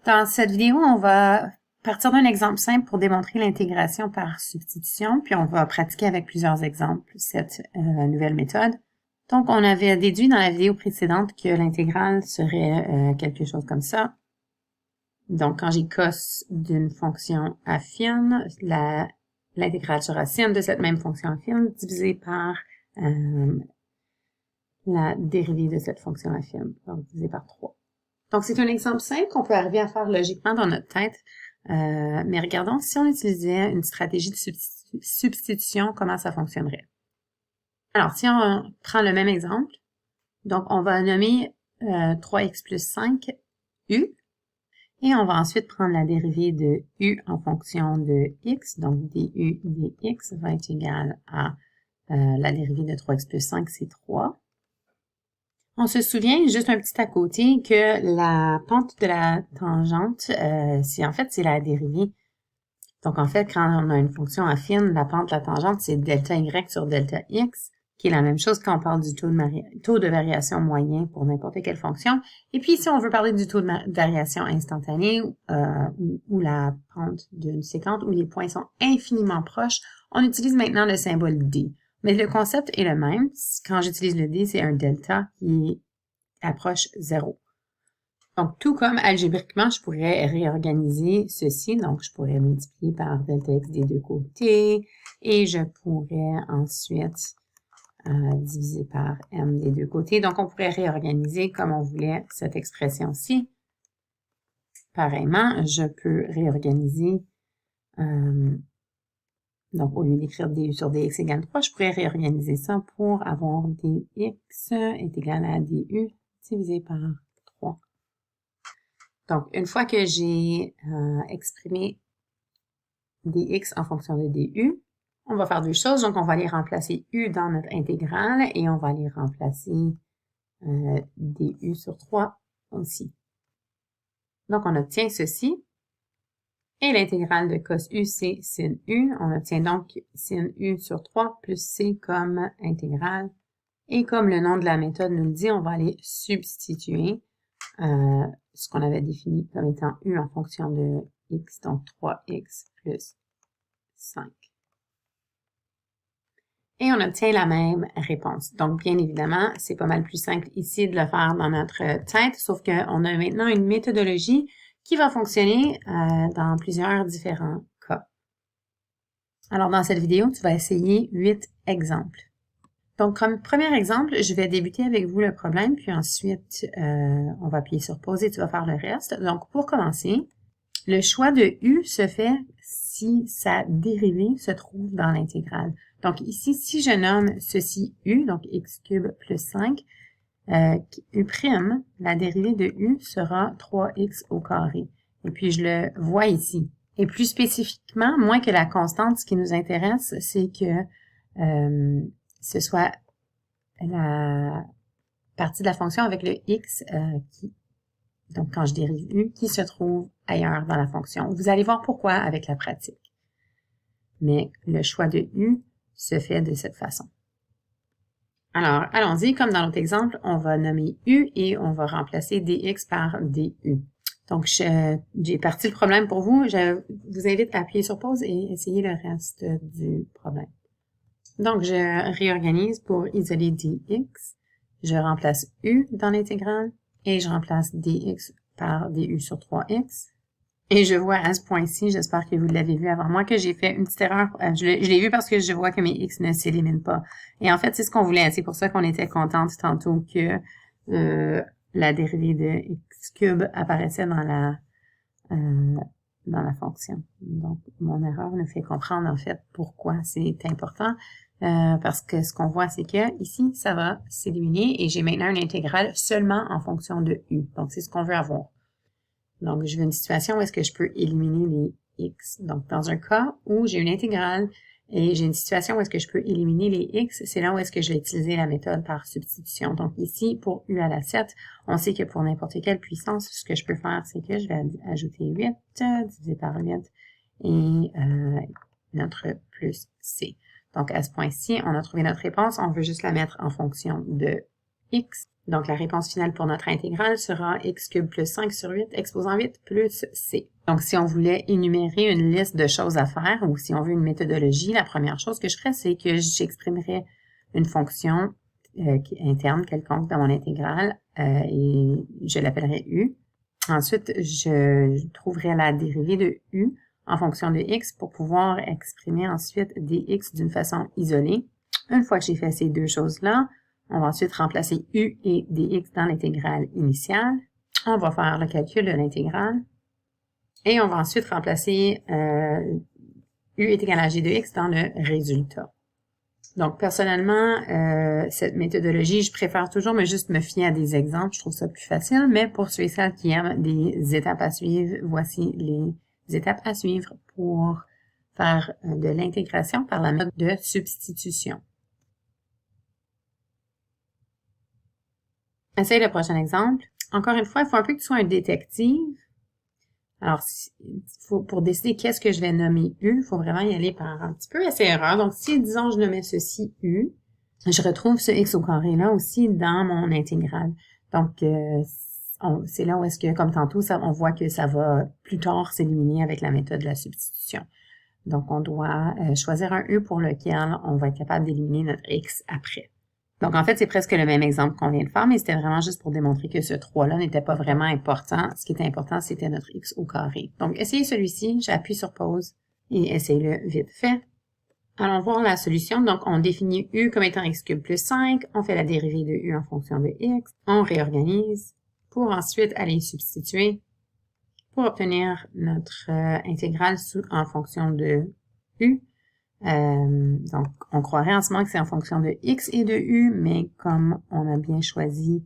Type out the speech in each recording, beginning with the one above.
Dans cette vidéo, on va partir d'un exemple simple pour démontrer l'intégration par substitution, puis on va pratiquer avec plusieurs exemples cette nouvelle méthode. Donc, on avait déduit dans la vidéo précédente que l'intégrale serait quelque chose comme ça. Donc, quand j'ai cos d'une fonction affine, l'intégrale sera sin de cette même fonction affine divisée par la dérivée de cette fonction affine, donc divisée par 3. Donc, c'est un exemple simple qu'on peut arriver à faire logiquement dans notre tête, mais regardons si on utilisait une stratégie de substitution, comment ça fonctionnerait. Alors, si on prend le même exemple, donc on va nommer 3x plus 5 u, et on va ensuite prendre la dérivée de u en fonction de x, donc du dx va être égal à la dérivée de 3x plus 5, c'est 3. On se souvient, juste un petit à côté, que la pente de la tangente, c'est la dérivée. Donc, en fait, quand on a une fonction affine, la pente de la tangente, c'est delta y sur delta x, qui est la même chose quand on parle du taux de variation moyen pour n'importe quelle fonction. Et puis, si on veut parler du taux de variation instantané ou la pente d'une séquence où les points sont infiniment proches, on utilise maintenant le symbole d. Mais le concept est le même. Quand j'utilise le d, c'est un delta qui approche 0. Donc, tout comme algébriquement, je pourrais réorganiser ceci. Donc, je pourrais multiplier par delta x des deux côtés et je pourrais ensuite diviser par m des deux côtés. Donc, on pourrait réorganiser comme on voulait cette expression-ci. Pareillement, je peux réorganiser donc, au lieu d'écrire du sur dx égale 3, je pourrais réorganiser ça pour avoir dx est égal à du divisé par 3. Donc, une fois que j'ai exprimé dx en fonction de du, on va faire deux choses. Donc, on va aller remplacer u dans notre intégrale et on va aller remplacer du sur 3 aussi. Donc, on obtient ceci. Et l'intégrale de cos u, c'est sin u. On obtient donc sin u sur 3 plus c comme intégrale. Et comme le nom de la méthode nous le dit, on va aller substituer ce qu'on avait défini comme étant u en fonction de x, donc 3x plus 5. Et on obtient la même réponse. Donc, bien évidemment, c'est pas mal plus simple ici de le faire dans notre tête, sauf qu'on a maintenant une méthodologie qui va fonctionner dans plusieurs différents cas. Alors, dans cette vidéo, tu vas essayer 8 exemples. Donc, comme premier exemple, je vais débuter avec vous le problème, puis ensuite, on va appuyer sur pause et tu vas faire le reste. Donc, pour commencer, le choix de u se fait si sa dérivée se trouve dans l'intégrale. Donc, ici, si je nomme ceci u, donc x cube plus 5, u', la dérivée de u sera 3x au carré. Et puis, je le vois ici. Et plus spécifiquement, moins que la constante, ce qui nous intéresse, c'est que ce soit la partie de la fonction avec le x donc quand je dérive u, qui se trouve ailleurs dans la fonction. Vous allez voir pourquoi avec la pratique. Mais le choix de u se fait de cette façon. Alors, allons-y. Comme dans l'autre exemple, on va nommer u et on va remplacer dx par du. Donc, j'ai parti le problème pour vous. Je vous invite à appuyer sur pause et essayer le reste du problème. Donc, je réorganise pour isoler dx. Je remplace u dans l'intégrale et je remplace dx par du sur 3x. Et je vois à ce point-ci, j'espère que vous l'avez vu avant moi, que j'ai fait une petite erreur. Je l'ai vu parce que je vois que mes x ne s'éliminent pas. Et en fait, c'est ce qu'on voulait. C'est pour ça qu'on était contente tantôt que la dérivée de x cube apparaissait dans la fonction. Donc, mon erreur nous fait comprendre en fait pourquoi c'est important. Parce que ce qu'on voit, c'est que ici, ça va s'éliminer et j'ai maintenant une intégrale seulement en fonction de u. Donc, c'est ce qu'on veut avoir. Donc, je veux une situation où est-ce que je peux éliminer les x. Donc, dans un cas où j'ai une intégrale et j'ai une situation où est-ce que je peux éliminer les x, c'est là où est-ce que je vais utiliser la méthode par substitution. Donc, ici, pour u à la 7, on sait que pour n'importe quelle puissance, ce que je peux faire, c'est que je vais ajouter 8 divisé par 8 et notre plus c. Donc, à ce point-ci, on a trouvé notre réponse. On veut juste la mettre en fonction de x. Donc, la réponse finale pour notre intégrale sera x cube plus 5 sur 8 exposant 8 plus c. Donc, si on voulait énumérer une liste de choses à faire ou si on veut une méthodologie, la première chose que je ferais, c'est que j'exprimerais une fonction interne quelconque dans mon intégrale et je l'appellerai u. Ensuite, je trouverai la dérivée de u en fonction de x pour pouvoir exprimer ensuite dx d'une façon isolée. Une fois que j'ai fait ces deux choses-là, on va ensuite remplacer u et dx dans l'intégrale initiale. On va faire le calcul de l'intégrale. Et on va ensuite remplacer u est égal à g de x dans le résultat. Donc, personnellement, cette méthodologie, je préfère toujours juste me fier à des exemples. Je trouve ça plus facile, mais pour ceux et celles qui aiment des étapes à suivre, voici les étapes à suivre pour faire de l'intégration par la méthode de substitution. Essaye le prochain exemple. Encore une fois, il faut un peu que tu sois un détective. Alors, pour décider qu'est-ce que je vais nommer U, il faut vraiment y aller par un petit peu essai-erreur. Donc, si, disons, je nommais ceci U, je retrouve ce x au carré-là aussi dans mon intégrale. Donc, c'est là où est-ce que, comme tantôt, on voit que ça va plus tard s'éliminer avec la méthode de la substitution. Donc, on doit choisir un U pour lequel on va être capable d'éliminer notre x après. Donc, en fait, c'est presque le même exemple qu'on vient de faire, mais c'était vraiment juste pour démontrer que ce 3-là n'était pas vraiment important. Ce qui était important, c'était notre x au carré. Donc, essayez celui-ci, j'appuie sur pause et essayez-le vite fait. Allons voir la solution. Donc, on définit u comme étant x cube plus 5, on fait la dérivée de u en fonction de x, on réorganise pour ensuite aller substituer pour obtenir notre intégrale en fonction de u. Donc, on croirait en ce moment que c'est en fonction de x et de u, mais comme on a bien choisi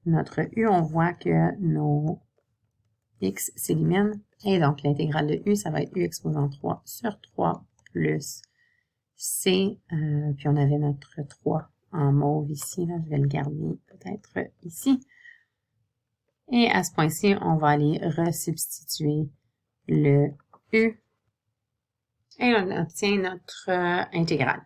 notre u, on voit que nos x s'éliminent. Et donc, l'intégrale de u, ça va être u exposant 3 sur 3 plus c. Puis on avait notre 3 en mauve ici. Là, je vais le garder peut-être ici. Et à ce point-ci, on va aller resubstituer le u. Et on obtient notre intégrale.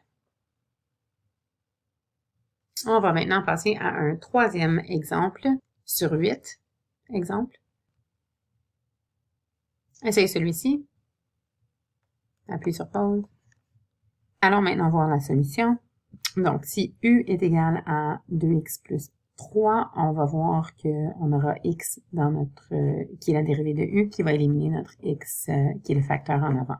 On va maintenant passer à un troisième exemple sur 8 exemples. Essayez celui-ci. Appuie sur pause. Allons maintenant voir la solution. Donc, si u est égal à 2x plus 3, on va voir qu'on aura x dans notre, qui est la dérivée de u, qui va éliminer notre x, qui est le facteur en avant.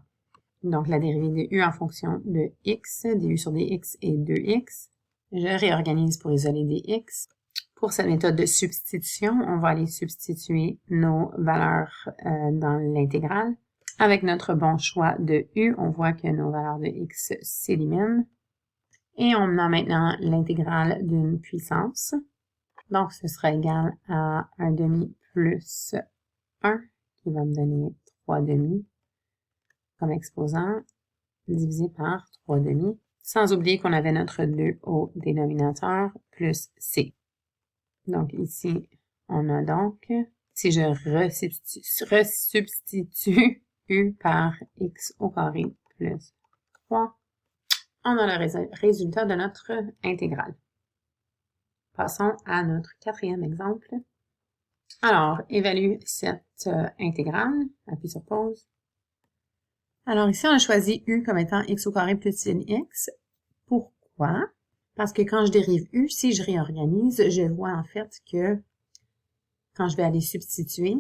Donc, la dérivée de u en fonction de x, du sur dx est 2x. Je réorganise pour isoler dx. Pour cette méthode de substitution, on va aller substituer nos valeurs dans l'intégrale. Avec notre bon choix de u, on voit que nos valeurs de x s'éliminent. Et on a maintenant l'intégrale d'une puissance. Donc, ce sera égal à 1 demi plus 1, qui va me donner 3 demi. Comme exposant, divisé par 3 demi, sans oublier qu'on avait notre 2 au dénominateur, plus c. Donc ici, on a donc, si je resubstitue u par x au carré plus 3, on a le résultat de notre intégrale. Passons à notre quatrième exemple. Alors, évalue cette intégrale, appuie sur pause. Alors ici, on a choisi u comme étant x au carré plus sin x. Pourquoi? Parce que quand je dérive u, si je réorganise, je vois en fait que quand je vais aller substituer,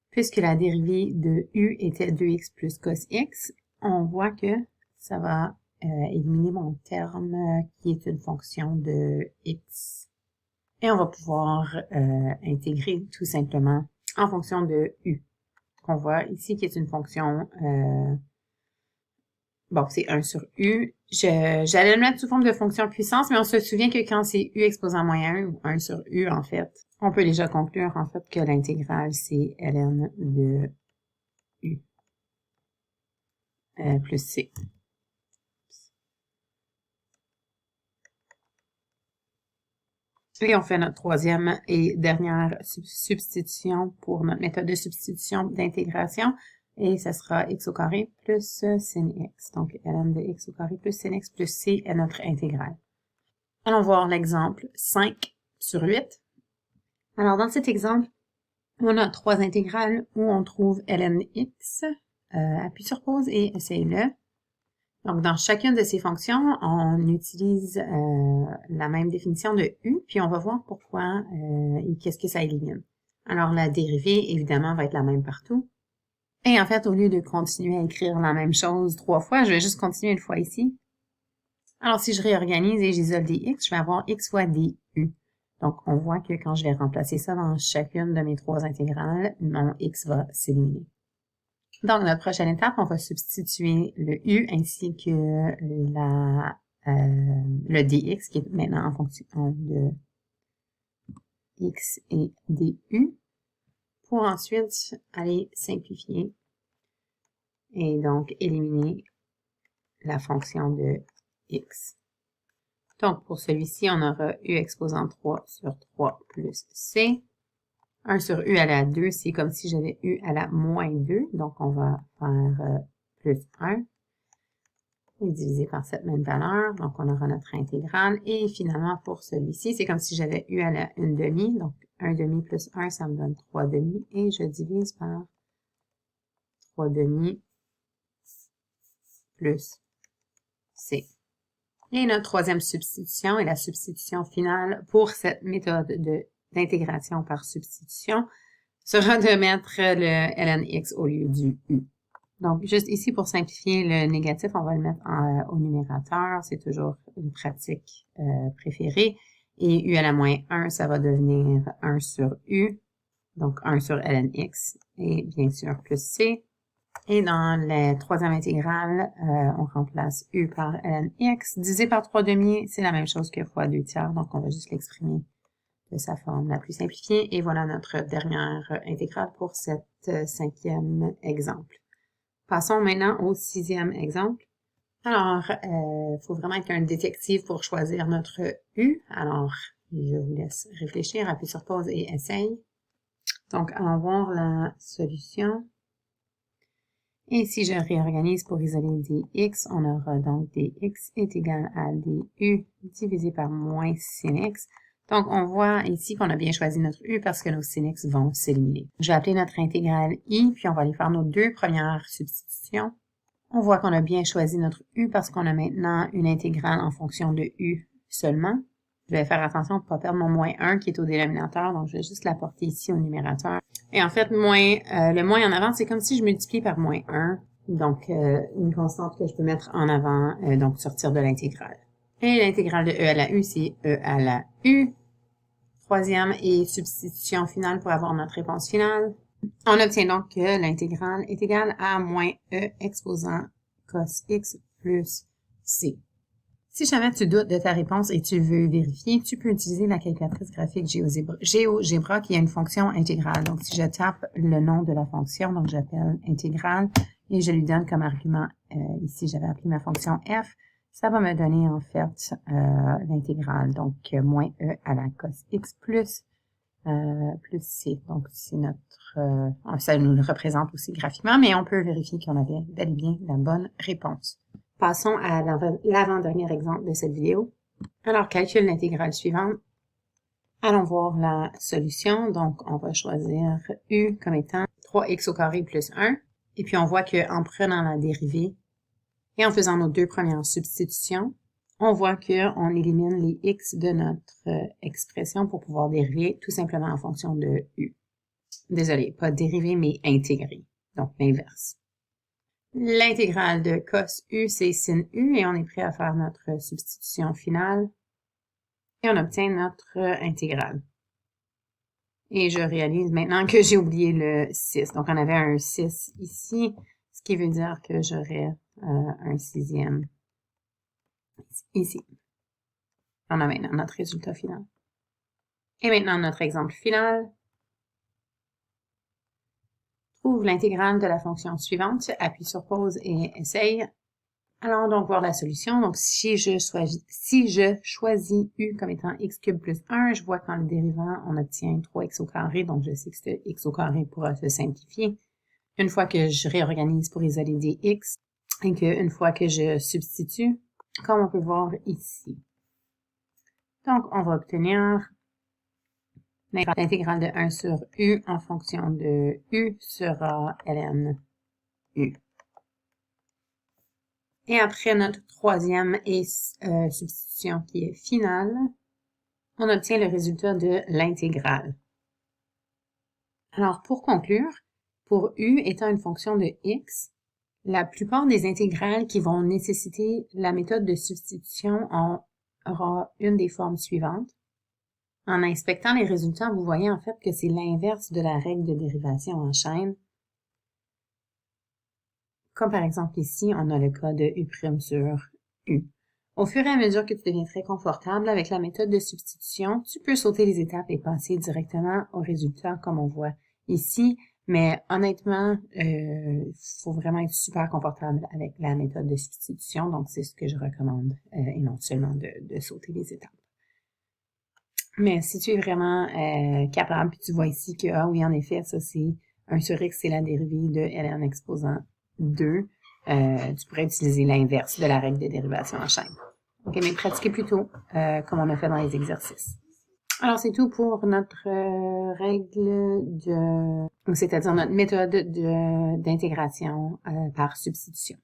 puisque la dérivée de u était 2x plus cos x, on voit que ça va éliminer mon terme qui est une fonction de x. Et on va pouvoir intégrer tout simplement en fonction de u, qu'on voit ici qui est une fonction... Bon, c'est 1 sur u. J'allais le mettre sous forme de fonction puissance, mais on se souvient que quand c'est u exposant moins 1 ou 1 sur u, en fait, on peut déjà conclure, en fait, que l'intégrale, c'est ln de u plus c. Et on fait notre troisième et dernière substitution pour notre méthode de substitution d'intégration. Et ça sera x au carré plus sin x. Donc, ln de x au carré plus sin x plus c est notre intégrale. Allons voir l'exemple 5 sur 8. Alors, dans cet exemple, on a 3 intégrales où on trouve ln x. Appuie sur pause et essaye-le. Donc, dans chacune de ces fonctions, on utilise la même définition de u, puis on va voir pourquoi et qu'est-ce que ça élimine. Alors, la dérivée, évidemment, va être la même partout. Et en fait, au lieu de continuer à écrire la même chose 3 fois, je vais juste continuer une fois ici. Alors, si je réorganise et j'isole des x, je vais avoir x fois du. Donc, on voit que quand je vais remplacer ça dans chacune de mes 3 intégrales, mon x va s'éliminer. Donc, notre prochaine étape, on va substituer le u ainsi que le dx, qui est maintenant en fonction de x et du, pour ensuite aller simplifier et donc éliminer la fonction de x. Donc, pour celui-ci, on aura u exposant 3 sur 3 plus c. 1 sur u à la 2, c'est comme si j'avais u à la moins 2. Donc, on va faire plus 1 et diviser par cette même valeur. Donc, on aura notre intégrale. Et finalement, pour celui-ci, c'est comme si j'avais u à la 1/2. Donc, 1/2 plus 1, ça me donne 3/2. Et je divise par 3/2 plus c. Et notre troisième substitution est la substitution finale pour cette méthode d'intégration par substitution sera de mettre le ln x au lieu du u. Donc, juste ici, pour simplifier le négatif, on va le mettre au numérateur. C'est toujours une pratique préférée. Et u à la moins 1, ça va devenir 1 sur u, donc 1 sur ln x, et bien sûr plus c. Et dans la troisième intégrale, on remplace u par ln x. Divisé par 3/2, c'est la même chose que fois 2/3, donc on va juste l'exprimer de sa forme la plus simplifiée. Et voilà notre dernière intégrale pour cet 5e exemple. Passons maintenant au 6e exemple. Alors, il faut vraiment être un détective pour choisir notre u. Alors, je vous laisse réfléchir, appuie sur pause et essaye. Donc, allons voir la solution. Et si je réorganise pour isoler dx, on aura donc dx est égal à du divisé par moins sin x. Donc, on voit ici qu'on a bien choisi notre u parce que nos sin x vont s'éliminer. Je vais appeler notre intégrale i, puis on va aller faire nos 2 premières substitutions. On voit qu'on a bien choisi notre u parce qu'on a maintenant une intégrale en fonction de u seulement. Je vais faire attention pour ne pas perdre mon moins 1 qui est au dénominateur, donc je vais juste l'apporter ici au numérateur. Et en fait, le moins en avant, c'est comme si je multiplie par moins 1, donc une constante que je peux mettre en avant, donc sortir de l'intégrale. Et l'intégrale de e à la u, c'est e à la u. Troisième et substitution finale pour avoir notre réponse finale. On obtient donc que l'intégrale est égale à moins e exposant cos x plus c. Si jamais tu doutes de ta réponse et tu veux vérifier, tu peux utiliser la calculatrice graphique GeoGebra qui a une fonction intégrale. Donc, si je tape le nom de la fonction, donc j'appelle intégrale et je lui donne comme argument, ici j'avais appelé ma fonction f, ça va me donner en fait l'intégrale, donc moins e à la cos x plus c. Donc, c'est notre... ça nous le représente aussi graphiquement, mais on peut vérifier qu'on avait bel et bien la bonne réponse. Passons à l'avant-dernier exemple de cette vidéo. Alors, calcule l'intégrale suivante. Allons voir la solution. Donc, on va choisir u comme étant 3x au carré plus 1. Et puis, on voit qu'en prenant la dérivée et en faisant nos 2 premières substitutions, on voit qu'on élimine les x de notre expression pour pouvoir dériver tout simplement en fonction de u. Désolé, pas dériver, mais intégrer. Donc, l'inverse. L'intégrale de cos u, c'est sin u, et on est prêt à faire notre substitution finale. Et on obtient notre intégrale. Et je réalise maintenant que j'ai oublié le 6. Donc, on avait un 6 ici, ce qui veut dire que j'aurais un 6e ici. On a maintenant notre résultat final. Et maintenant, notre exemple final. Trouve l'intégrale de la fonction suivante, appuie sur pause et essaye. Allons donc voir la solution. Donc, si je choisis u comme étant x cube plus 1, je vois qu'en le dérivant, on obtient 3x au carré. Donc, je sais que ce x au carré pourra se simplifier. Une fois que je réorganise pour isoler des x, et qu'une fois que je substitue, comme on peut voir ici. Donc, on va obtenir L'intégrale de 1 sur U en fonction de U sera ln U. Et après notre troisième substitution qui est finale, on obtient le résultat de l'intégrale. Alors, pour conclure, pour U étant une fonction de x, la plupart des intégrales qui vont nécessiter la méthode de substitution aura une des formes suivantes. En inspectant les résultats, vous voyez en fait que c'est l'inverse de la règle de dérivation en chaîne. Comme par exemple ici, on a le cas de U' sur U. Au fur et à mesure que tu deviens très confortable avec la méthode de substitution, tu peux sauter les étapes et passer directement au résultat comme on voit ici. Mais honnêtement, faut vraiment être super confortable avec la méthode de substitution. Donc, c'est ce que je recommande et non seulement de sauter les étapes. Mais si tu es vraiment capable, puis tu vois ici que, ah oui, en effet, ça c'est 1 sur x, c'est la dérivée de ln exposant 2, tu pourrais utiliser l'inverse de la règle de dérivation en chaîne. OK, mais pratiquez plutôt comme on a fait dans les exercices. Alors, c'est tout pour notre c'est-à-dire notre méthode d'intégration par substitution.